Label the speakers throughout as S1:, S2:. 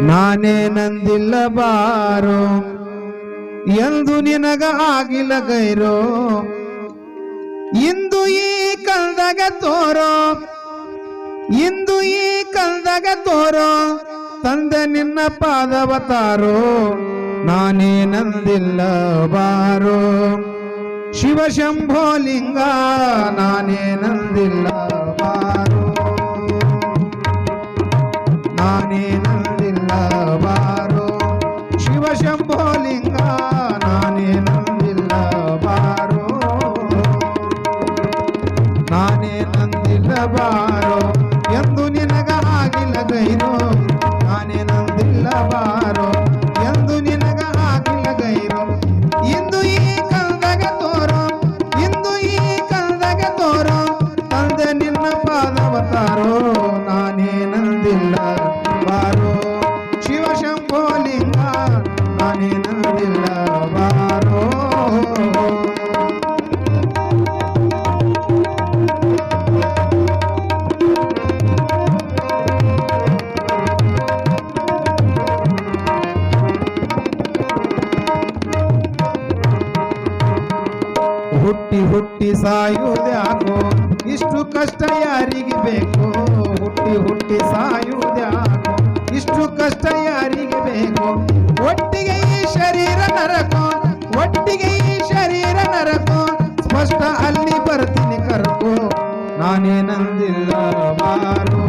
S1: ನಾನೇ ನಂದಿಲ್ಲ ಬಾರೋ ಎಂದು ನಿನಗ ಆಗಿಲ್ಲ ಗೈರೋ ಇಂದು ಈ ಕಲ್ದಾಗ ತೋರೋ ಇಂದು ಈ ಕಲ್ದಾಗ ತೋರೋ ತಂದ ನಿನ್ನ ಪಾದವತಾರೋ ನಾನೇ ನಂದಿಲ್ಲ ಬಾರೋ ಶಿವಶಂಭೋ ಲಿಂಗ ನಾನೇ ನಂದಿಲ್ಲ ಬಾರೋ ನಾನೇ ನಂದಿಲ್ಲ ಬಾರೋ ಶಿವಶಂಭೋ ಲಿಂಗ ನಾನೇ ನಂದಿಲ್ಲ ಬಾರೋ ನಾನೇ ನಂದಿಲ್ಲ ಬಾರೋ ಎಂದು ನಿನಗ ಆಗಿಲ್ಲ ಗೈರೋ ನಾನೇ ನಂದಿಲ್ಲ ಬಾರೋ ಎಂದು ನಿನಗ ಆಗಿಲ್ಲ ಗೈರೋ ಇಂದು ಈ ಕಲ್ದಾಗ ತೋರೋ ಇಂದು ಈ ಕಲ್ದಾಗ ತೋರೋ ತಂದೆ ನಿನ್ನ ಪಾದವತಾರೋ ನಾನೇ ನಂದಿಲ್ಲ ಬಾರೋ ಶಿವಶಂಭೋ ಲಿಂಗ ನಾನೇ ನಂದಿಲ್ಲ ಬಾರೋ ಹುಟ್ಟಿ ಹುಟ್ಟಿ ಸಾಯುವುದ್ಯಾಕೋ ಇಷ್ಟು ಕಷ್ಟ ಯಾರಿಗೆ ಬೇಕು ಹುಟ್ಟಿ ಹುಟ್ಟಿ ಸಾಯುವುದ್ಯಾಕೋ ಇಷ್ಟು ಕಷ್ಟ ಯಾರಿಗೆ ಬೇಕು ಒಟ್ಟಿಗೆ ಈ ಶರೀರ ನರಕೋ ಒಟ್ಟಿಗೆ ಈ ಶರೀರ ನರಕೋ ಸ್ಪಷ್ಟ ಅಲ್ಲಿ ಬರ್ತೀನಿ ಕರ್ಕೋ ನಾನೇ ನಂದಿಲ್ಲ ಬಾರೋ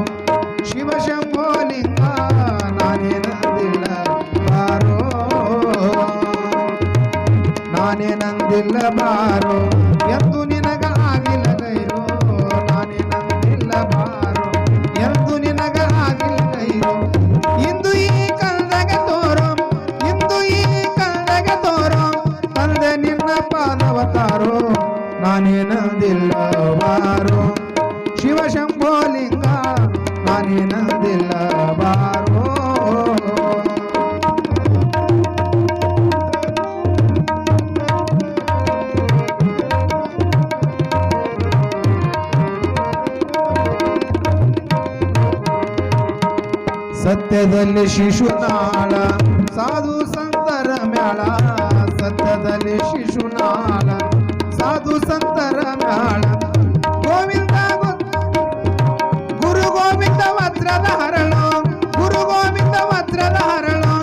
S1: ಶಿವಶಂಭೋ ಲಿಂಗ ನಾನೇ ನಂದಿಲ್ಲ ಬಾರೋ ನಾನೇ ನಂದಿಲ್ಲ ಬಾರೋ ಎಂದು ನಿನಗ ಆಗಿಲ್ಲ ಗೈರೋ ನಾನೇ ನಂದಿಲ್ಲ ಬಾರೋ ಎಂದು ನಿನಗ ಆಗಿಲ್ಲ ಗೈರೋ ಇಂದು ಈ ಕಲ್ದಾಗ ತೋರೋ ಇಂದು ಈ ಕಲ್ದಾಗ ತೋರೋ ತಂದೆ ನಿನ್ನ ಪಾದವತಾರೋ ನಾನೇ ನಂದಿಲ್ಲ ಬಾರೋ ಶಿವಶಂಭೋ ಲಿಂಗ ನಾನೇ ನಂದಿಲ್ಲ ಬಾರೋ ಸತ್ಯದಲ್ಲಿ ಶಿಶುನಾಳ ಸಾಧು ಸಂತರ ಮ್ಯಾಳ ಸತ್ಯದಲ್ಲಿ ಶಿಶುನಾಳ ಸಾಧು ಸಂತರ ಮ್ಯಾಳ ಗೋವಿಂದ ಗುರು ಗೋವಿಂದ ವಜ್ರದ ಹರಳು ಗುರು ಗೋವಿಂದ ವಜ್ರದ ಹರಳು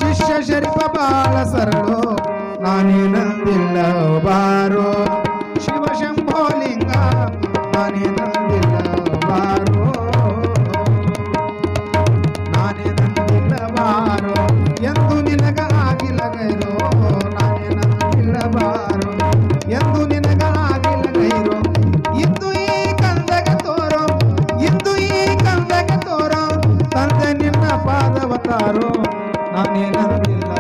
S1: ಶಿಷ್ಯ ಶರೀಫ ಬಾಳ ಸರಳು ನಾನೇ ನಂದಿಲ್ಲ ಬಾರೋ ಶಿವಶಂಭೋ ಲಿಂಗ ನಾನೇ ನಂದಿಲ್ಲ ಬಾರೋ ನಾನೇ ನಂದಿಲ್ಲ ಬಾರೋ ಎಂದು ನಿನಗ ಆಗಿಲ್ಲ ಗೈರೋ ನಾನೇ ನಂದಿಲ್ಲ ಬಾರೋ ಎಂದು ನಿನಗ ಆಗಿಲ್ಲ ಗೈರೋ ಇಂದು ಈ ಕಂದಗ ತೋರೋ ಇಂದು ಈ ಕಂದಗ ತೋರೋ ತಂದೆ ನಿನ್ನ ಪಾದವತಾರೋ ನಾನೇ ನಂದಿಲ್ಲ